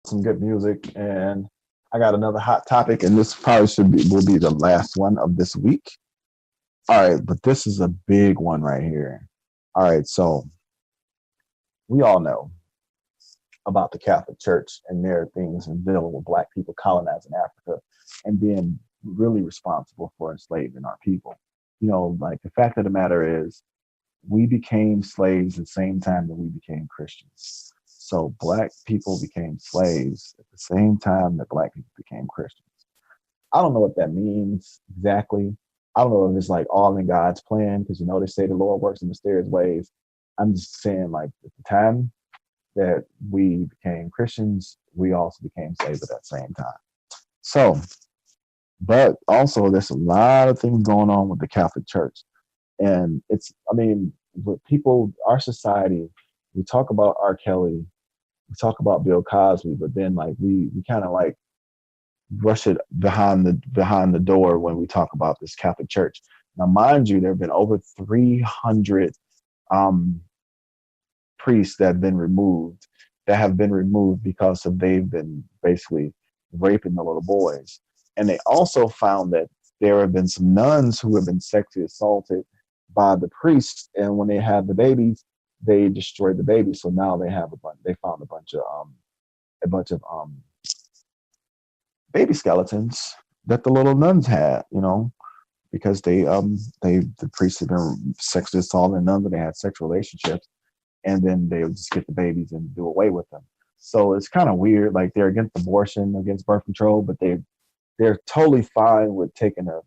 some good music, and I got another hot topic, and this probably will be the last one of this week. All right, but this is a big one right here. All right, so we all know about the Catholic Church and their things and dealing with Black people colonizing Africa and being really responsible for enslaving our people. Like the fact of the matter is, we became slaves the same time that we became Christians. So Black people became slaves at the same time that Black people became Christians. I don't know what that means exactly. I don't know if it's like all in God's plan because they say the Lord works in mysterious ways. I'm just saying, like at the time that we became Christians, we also became slaves at that same time. So, but also there's a lot of things going on with the Catholic Church. And with people, our society, we talk about R. Kelly, we talk about Bill Cosby, but then like we kind of like rush it behind the door when we talk about this Catholic Church. Now, mind you, there have been over 300 um, priests that have been removed because of they've been basically raping the little boys. And they also found that there have been some nuns who have been sexually assaulted by the priests, and when they had the babies, they destroyed the babies. So now they have they found a bunch of baby skeletons that the little nuns had, because the priests had been sexually assaulting nuns and they had sexual relationships, and then they would just get the babies and do away with them. So it's kind of weird. Like they're against abortion, against birth control, but they're totally fine with taking uh,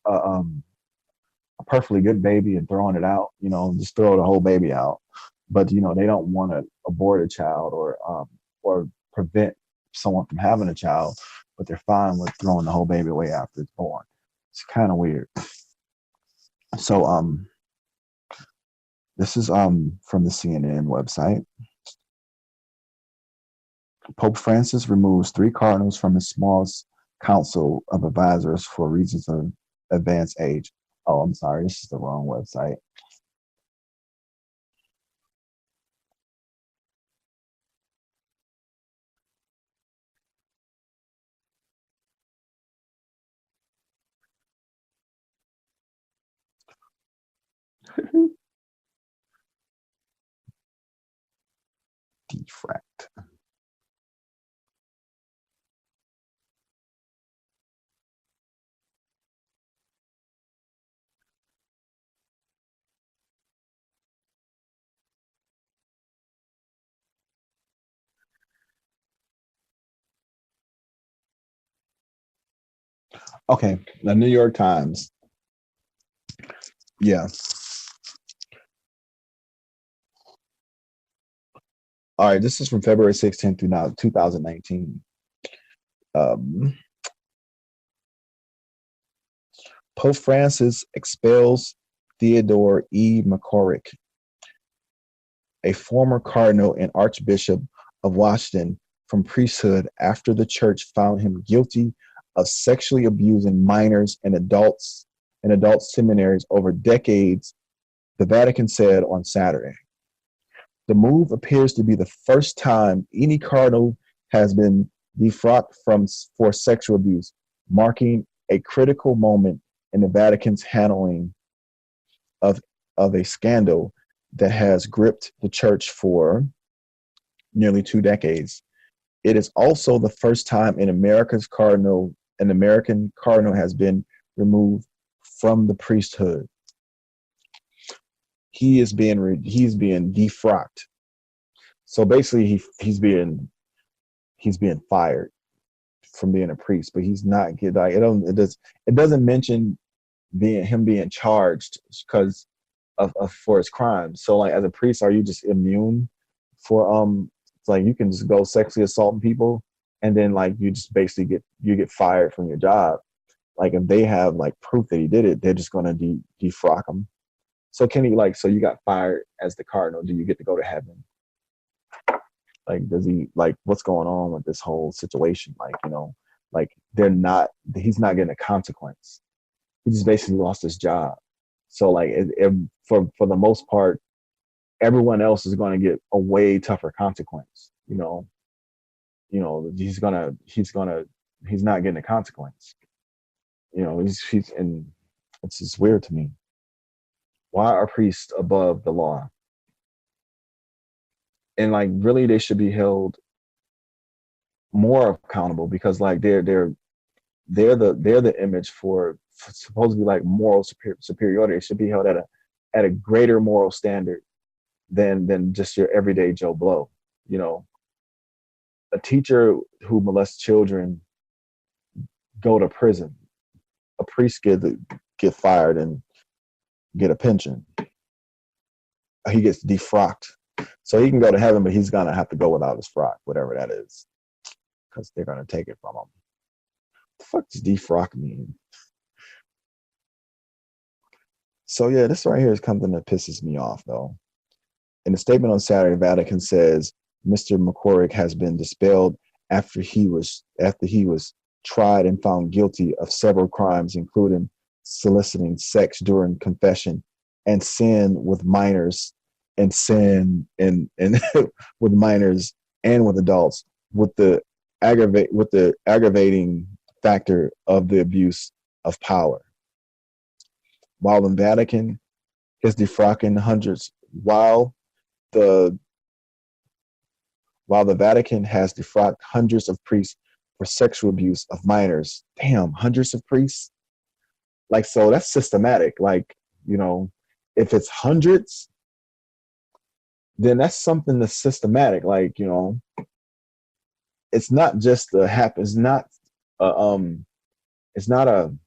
um, a perfectly good baby and throwing it out. Just throw the whole baby out. But they don't want to abort a child or prevent someone from having a child, but they're fine with throwing the whole baby away after it's born. It's kind of weird. So this is from the CNN website. Pope Francis removes 3 cardinals from his smallest council of advisors for reasons of advanced age. Oh, I'm sorry, this is the wrong website. Defract. Okay, the New York Times. Yeah. All right, this is from February 16th through now 2019. Um, Pope Francis expels Theodore E. McCorrick, a former cardinal and archbishop of Washington, from priesthood after the church found him guilty of sexually abusing minors and adults in adult seminaries over decades, the Vatican said on Saturday. The move appears to be the first time any cardinal has been defrocked for sexual abuse, marking a critical moment in the Vatican's handling of, of a scandal that has gripped the church for nearly 2 decades. It is also the first time an American cardinal has been removed from the priesthood. He's being defrocked. So basically, he's being fired from being a priest, but he's not get like it doesn't mention him being charged because of for his crimes. So like as a priest, are you just immune for it's like you can just go sexually assaulting people and then like you just basically get fired from your job. Like if they have like proof that he did it, they're just gonna defrock him. So can he like so you got fired as the cardinal? Do you get to go to heaven? Like does he like what's going on with this whole situation? Like like he's not getting a consequence. He just basically lost his job. So like for the most part, everyone else is going to get a way tougher consequence. You know, he's not getting a consequence. You know, he's and it's just weird to me. Why are priests above the law? And like really they should be held more accountable because like they're the image for supposed to be like moral superiority. It should be held at a greater moral standard than just your everyday Joe Blow. You know, a teacher who molests children go to prison. A priest get fired and get a pension. He gets defrocked, so he can go to heaven, but he's gonna have to go without his frock, whatever that is, because they're gonna take it from him. The fuck does defrock mean? So yeah, this right here is something that pisses me off though. In a statement on Saturday, Vatican says Mr. McCorrick has been dispelled after he was tried and found guilty of several crimes, including soliciting sex during confession and sin with minors and with minors and with adults with the aggravating factor of the abuse of power. While in Vatican is defrocking hundreds the while the Vatican has defrocked hundreds of priests for sexual abuse of minors. Damn, hundreds of priests? Like, so that's systematic. Like, you know, if it's hundreds, then that's something that's systematic. Like, you know, it's not just a happen. A, um, it's not an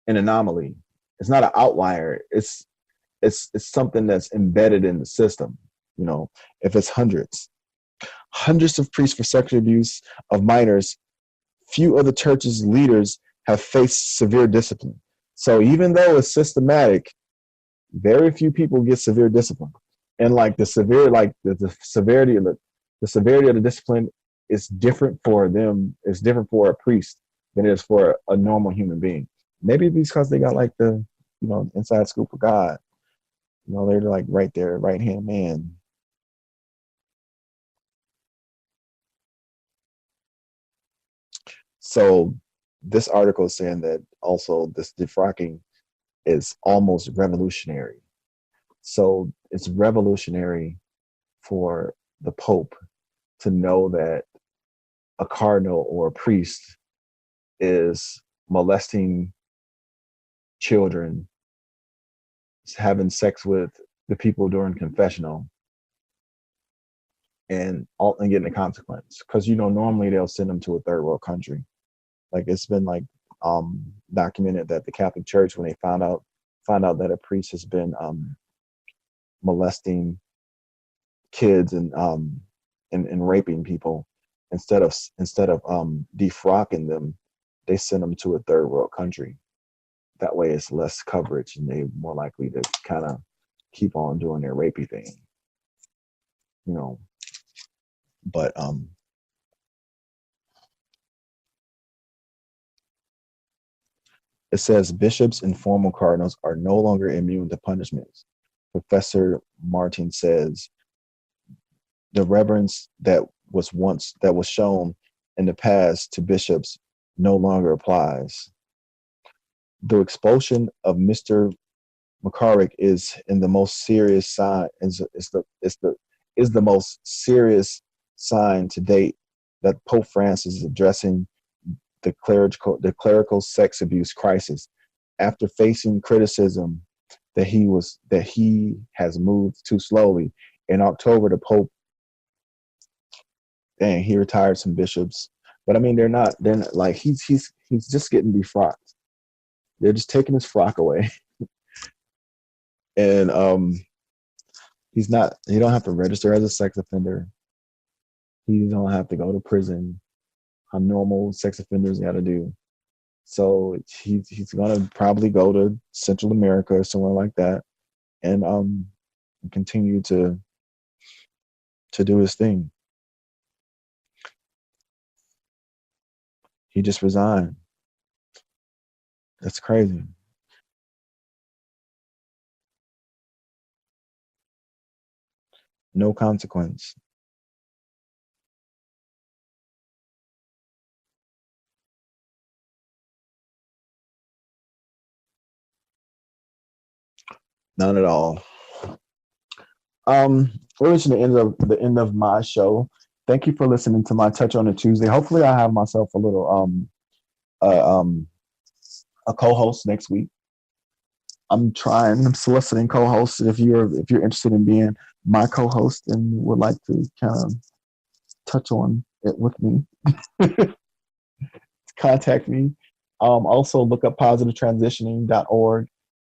anomaly. It's not an outlier. It's something that's embedded in the system. You know, if it's hundreds of priests for sexual abuse of minors, few of the church's leaders have faced severe discipline. So even though it's systematic, very few people get severe discipline. And like the severity of the severity of the discipline is different for them. It's different for a priest than it is for a normal human being. Maybe because they got like the, you know, inside scoop of God. You know, they're like right there, right hand man. So this article is saying that also this defrocking is almost revolutionary. So it's revolutionary for the Pope to know that a cardinal or a priest is molesting children, having sex with the people during confessional, and getting a consequence. Because you know normally they'll send them to a third world country. Like it's been like documented that the Catholic Church, when they found out that a priest has been molesting kids and raping people, instead of defrocking them, they send them to a third world country. That way, it's less coverage, and they're more likely to kind of keep on doing their rapey thing, you know. But it says bishops and former cardinals are no longer immune to punishments. Professor Martin says the reverence that was shown in the past to bishops no longer applies. The expulsion of Mr. McCarrick is in the most serious sign is the most serious sign to date that Pope Francis is addressing the clerical sex abuse crisis after facing criticism that he has moved too slowly. In October, the Pope, dang, he retired some bishops, but I mean they're not like he's just getting defrocked. They're just taking his frock away, and he don't have to register as a sex offender. He don't have to go to prison. How normal sex offenders got to do. So he's gonna probably go to Central America or somewhere like that, and continue to do his thing. He just resigned. That's crazy. No consequence. None at all. We're reaching the end of my show. Thank you for listening to my Touch on a Tuesday. Hopefully, I have myself a little uh, um a co-host next week. I'm soliciting co-hosts. If you're interested in being my co-host and would like to kind of touch on it with me, contact me. Also look up positivetransitioning.org.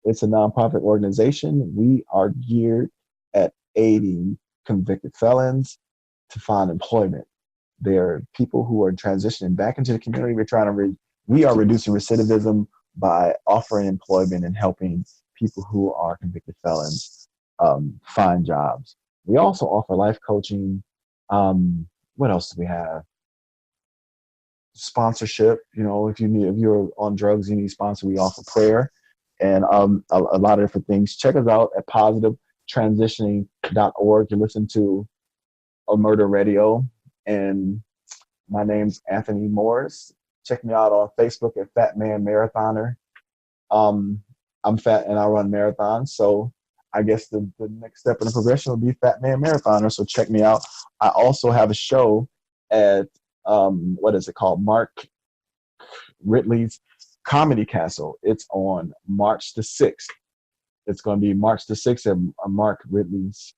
It's a nonprofit organization. We are geared at aiding convicted felons to find employment. There are people who are transitioning back into the community. We are reducing recidivism by offering employment and helping people who are convicted felons find jobs. We also offer life coaching. What else do we have? Sponsorship. If you're on drugs, you need sponsor. We offer prayer and a lot of different things. Check us out at positivetransitioning.org. You listen to a murder radio, and my name's Anthony Morris. Check me out on Facebook at Fat Man Marathoner. I'm fat and I run marathons, so I guess the next step in the progression will be Fat Man Marathoner. So check me out. I also have a show at what is it called? Mark Ridley's Comedy Castle. It's on March the 6th. It's going to be March the 6th at Mark Ridley's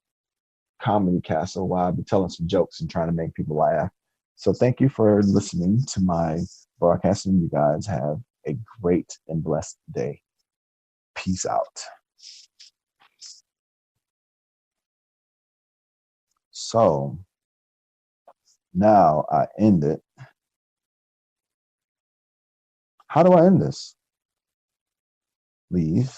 Comedy Castle, while I'll be telling some jokes and trying to make people laugh. So thank you for listening to my broadcast, and you guys have a great and blessed day. Peace out. So now I end it. How do I end this? Leave.